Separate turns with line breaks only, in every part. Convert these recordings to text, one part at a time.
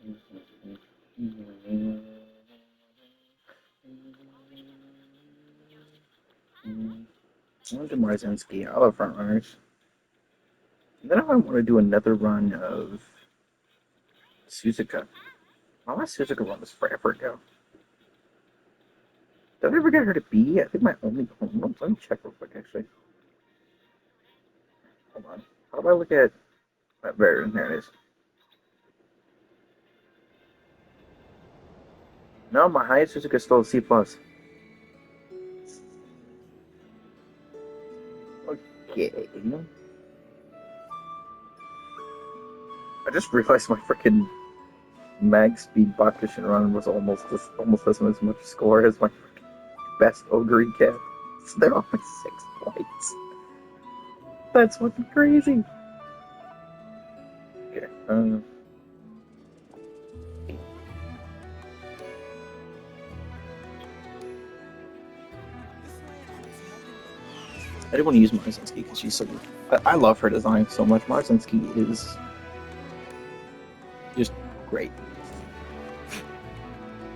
I want to do Marzinski. I love front runners. And then I want to do another run of Suzuka. My last Suzuka run was forever ago. Did I ever get her to B? I think my only. Let me check real quick, actually. Hold on. How do I look at that variant? There it is. No, my highest Suzuka is still a C+. Okay. I just realized my freaking mag speed Bakushin run was almost doesn't as much score as my best Ogre cat. So they're only 6 points. That's fucking crazy. Okay. I didn't want to use Marzinski because she's so. I love her design so much. Marzinski is just great.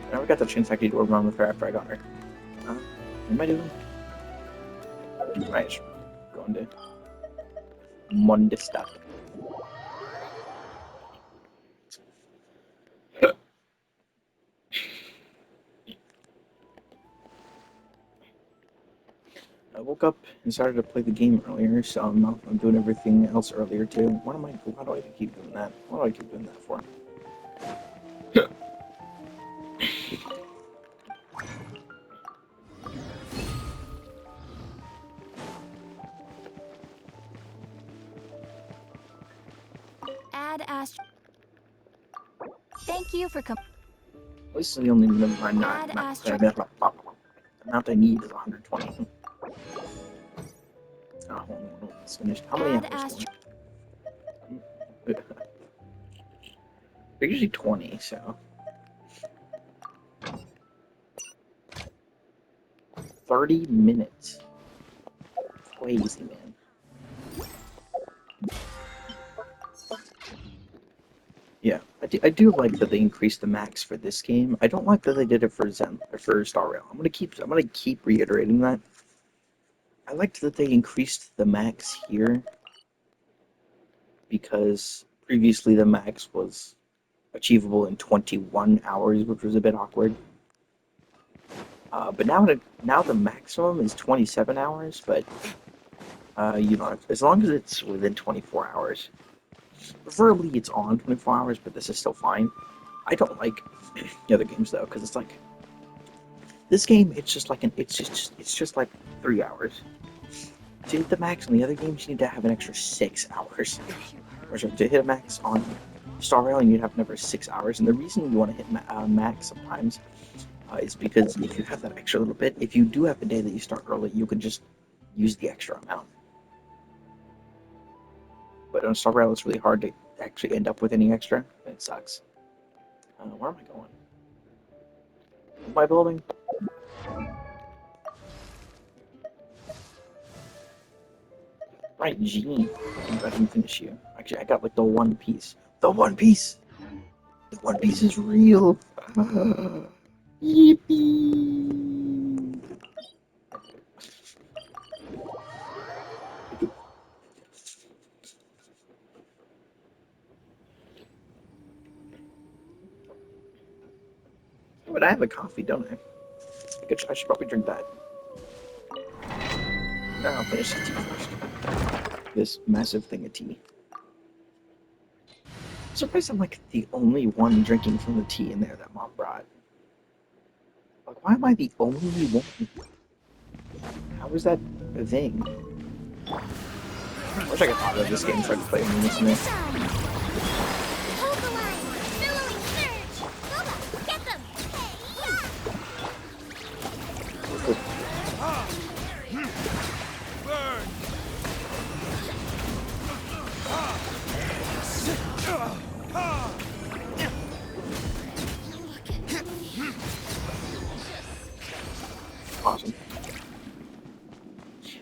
I never got the chance actually to do a run with her after I got her. What am I doing? Right, going to Mondista. I woke up and started to play the game earlier, so I'm doing everything else earlier too. Why do I keep doing that? What do I keep doing that for?
Add Astro. Thank you for coming.
This is the only amount I need is 120. Oh, hold on, it's finished. How many hours? They're usually 20, so 30 minutes. Crazy, man. Yeah, I do like that they increased the max for this game. I don't like that they did it for Zen or for Star Rail. I'm gonna keep reiterating that. I liked that they increased the max here because previously the max was achievable in 21 hours, which was a bit awkward. But now the maximum is 27 hours, but you know, as long as it's within 24 hours. Preferably it's on 24 hours, but this is still fine. I don't like the other games though, because it's like this game. It's just like it's just like 3 hours. To hit the max on the other games, you need to have an extra 6 hours. Or sorry, to hit a max on Star Rail, you need to have another 6 hours. And the reason you want to hit max sometimes is because if you have that extra little bit, if you do have a day that you start early, you can just use the extra amount. But on Star Rail, it's really hard to actually end up with any extra. It sucks. Where am I going? My building? Right, Gene. I didn't finish you. Actually, I got like the One Piece. The One Piece! The One Piece is real! Yippee! But I have a coffee, don't I? I should probably drink that. No, I'll finish the tea first. This massive thing of tea. I'm surprised I'm like the only one drinking from the tea in there that Mom brought. Like, why am I the only one? How is that a thing? I wish I could talk about this game so I could play it recently. Awesome.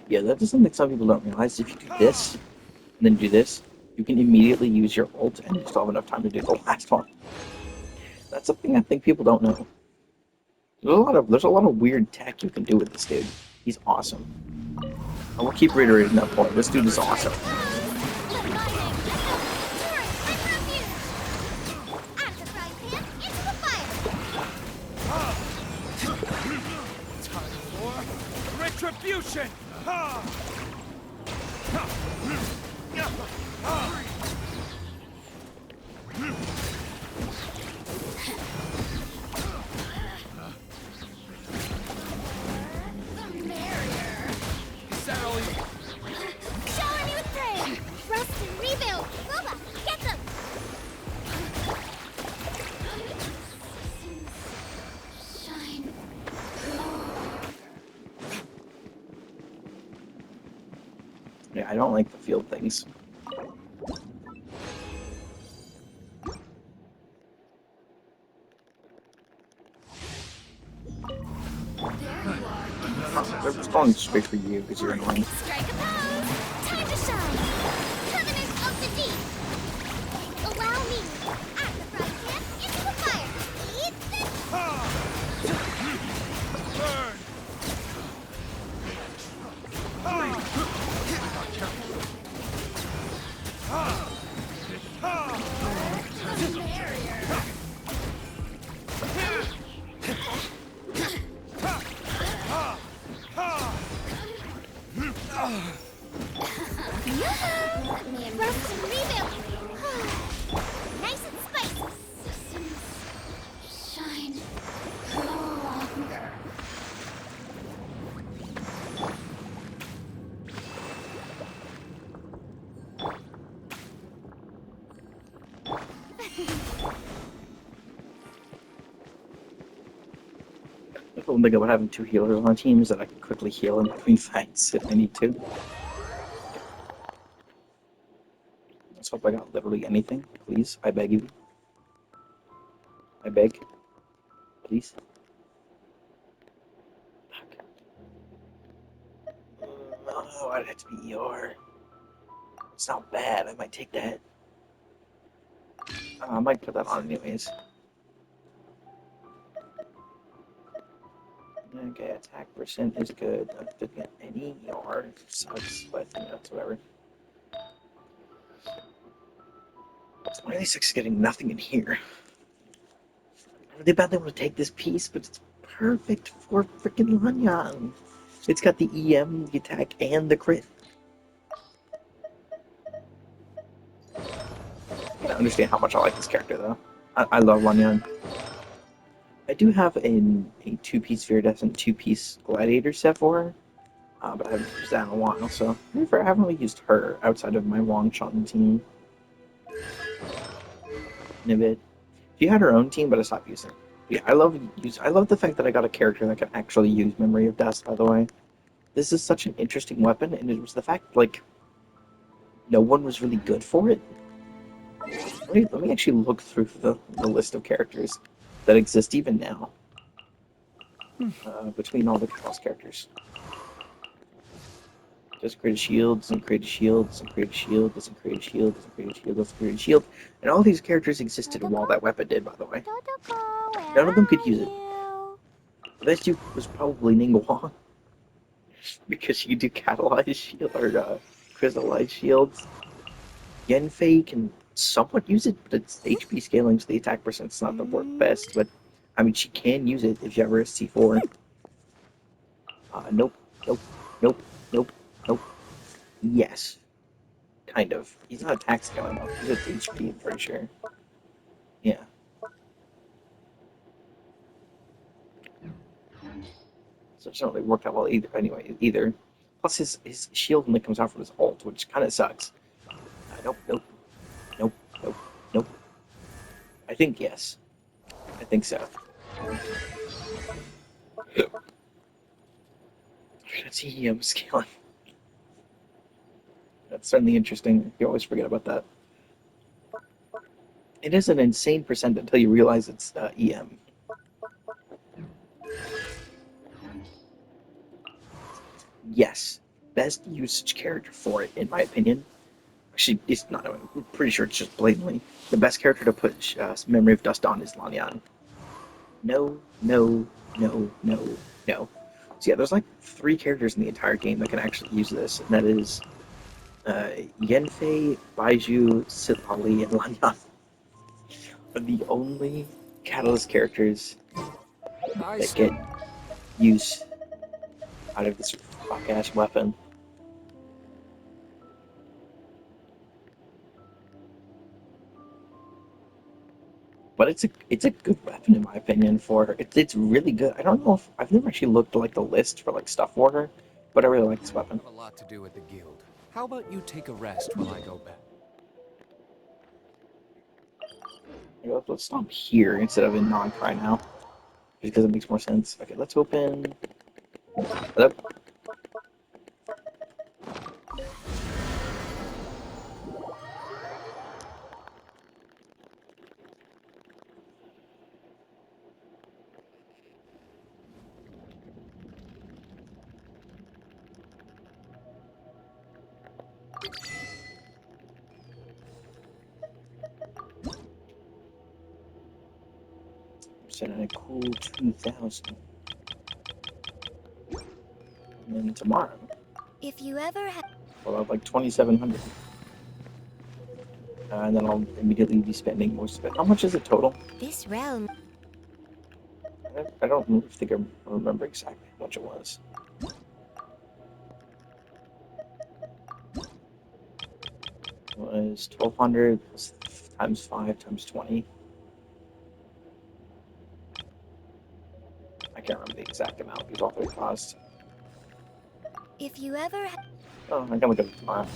Yeah, that is something some people don't realize. If you do this, and then do this, you can immediately use your ult, and you still have enough time to do the last one. That's something I think people don't know. There's a lot of weird tech you can do with this dude. He's awesome. I will keep reiterating that point. This dude is awesome.
Retribution!
Yeah, I don't like the field things. They're just going straight for you because you're annoying.
Strike a pose! Time to shine! Covenant of the Deep! Allow me! At the fry pan, into the fire! Eat this!
Burn!
Let me rest and rebuild! Nice and spicy! Shine longer.
The cool thing about having two healers on team is that I can quickly heal in between fights if I need to. Let's hope I got literally anything. Please, I beg you. I beg. Please. Fuck. Oh, I'd have to be ER. It's not bad. I might take that. I might put that on anyways. Okay, attack percent is good. I didn't get any ER. It sucks, but you know, it's whatever. 26 is getting nothing in here. I'm really badly want to take this piece, but it's perfect for freaking Lanyan. It's got the EM, the attack, and the crit. I don't understand how much I like this character, though. I love Lanyan. I do have a two-piece Viridescent, two-piece Gladiator set for her, but I haven't used that in a while, so I haven't really used her outside of my Wong Chun team in a bit. She had her own team, but I stopped using it. Yeah, I love the fact that I got a character that can actually use Memory of Death, by the way. This is such an interesting weapon, and it was the fact, like, no one was really good for it. Let me actually look through the list of characters that exist even now. Between all the Chaos characters. Doesn't create a shield, doesn't create a shield, doesn't create a shield, doesn't create a shield, doesn't create a shield, doesn't create a shield. And all these characters existed while that weapon did, by the way. None of them could use it. The best dude was probably Ningguang. Because she could do catalyzed shield or crystallized shields. Yanfei can somewhat use it, but it's HP scaling, so the attack percent's not the best. But I mean, she can use it if you have her C4. Nope, nope, nope, nope, nope. Yes, kind of. He's not attack scaling though. He's at HP, I'm pretty sure. Yeah. So it's not really worked out well either. Anyway, either. Plus, his shield only comes out from his ult, which kind of sucks. Nope, nope, nope, nope, nope. I think yes. I think so. That's EM scaling. That's certainly interesting. You always forget about that. It is an insane percent until you realize it's EM. Yes, best usage character for it, in my opinion. Actually, it's not. I'm pretty sure it's just blatantly. The best character to put Memory of Dust on is Lanyan. No, no, no, no, no. So yeah, there's like 3 characters in the entire game that can actually use this, and that is Yenfei, Baiju, Silali, and Lanyan are the only Catalyst characters that get use out of this fuck-ass weapon. But it's a good weapon in my opinion for her. It's really good. I don't know if I've never actually looked at like the list for like stuff for her, but I really like this weapon.
I have a lot to do at the guild. How about you take a rest while I go back?
Let's stop here instead of in non-cry now, because it makes more sense. Okay, let's open. Hello? Sending a cool 2,000. And then tomorrow,
If you ever have...
we'll have like 2,700. And then I'll immediately be spending most of it. How much is it total?
This realm...
I don't think I remember exactly how much it was. It was 1,200 times 5 times 20. I can't remember the exact amount these all 3 cost.
If you ever...
Oh, I can look at it tomorrow.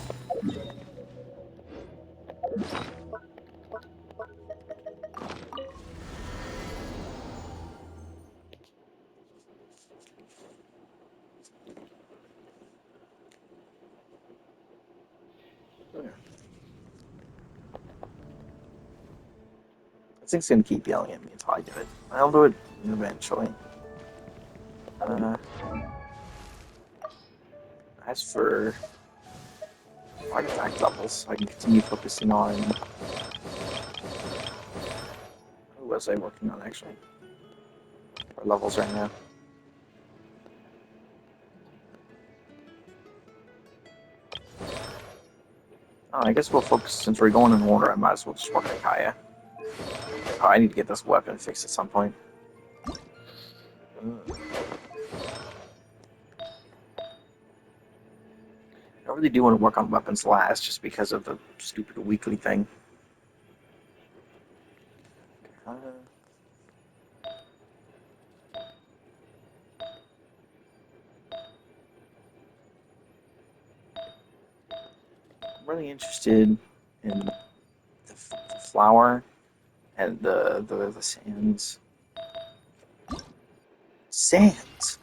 This thing's gonna keep yelling at me until I do it. I'll do it eventually. As for artifact levels, I can continue focusing on. Who was I working on actually? Our levels right now. I guess we'll focus, since we're going in order, I might as well just work on Kaya. Oh, I need to get this weapon fixed at some point. I really do want to work on weapons last, just because of the stupid weekly thing. I'm really interested in the flower and the sands. Sands?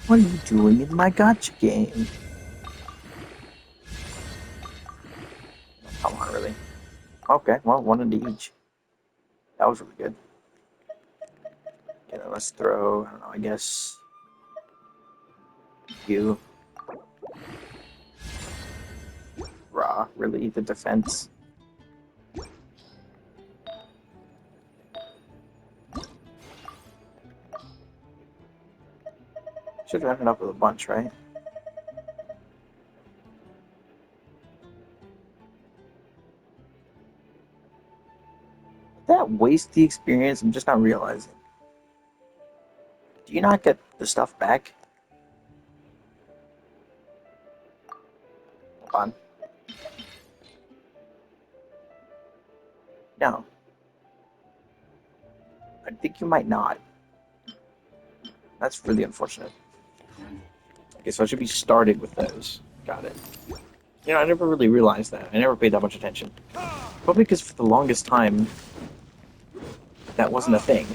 What are you doing in my gotcha game? Come on, really? Okay, well, one into each. That was really good. Okay, then let's throw, I don't know, I guess you. Raw, really, the defense. Should have ended up with a bunch, right? Did that waste the experience? I'm just not realizing. Do you not get the stuff back? Hold on. No. I think you might not. That's really unfortunate. Okay, so I should be started with those. Got it. You know, I never really realized that. I never paid that much attention. Probably because for the longest time, that wasn't a thing.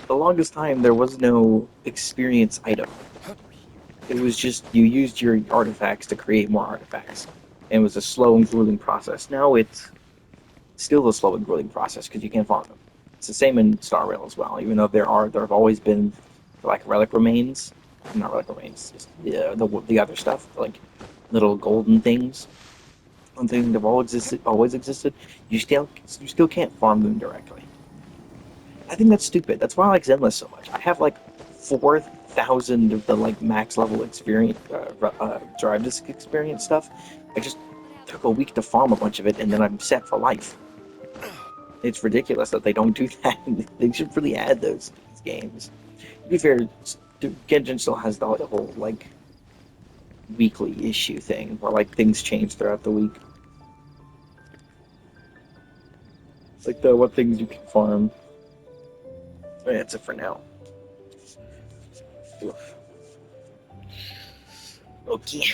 The longest time, there was no experience item. It was just, you used your artifacts to create more artifacts. And it was a slow and grueling process. Now it's still a slow and grueling process, because you can't farm them. It's the same in Star Rail as well, even though there have always been, like, relic remains. Not relic remains, just the other stuff, like little golden things. One thing that always existed. You still can't farm them directly. I think that's stupid. That's why I like Zenless so much. I have like 4,000 of the like max level experience, drive disc experience stuff. I just took a week to farm a bunch of it, and then I'm set for life. It's ridiculous that they don't do that. They should really add those to these games. To be fair, Genshin still has the whole like weekly issue thing, where like things change throughout the week. Like the what things you can farm. But that's it for now. Oof. Okay.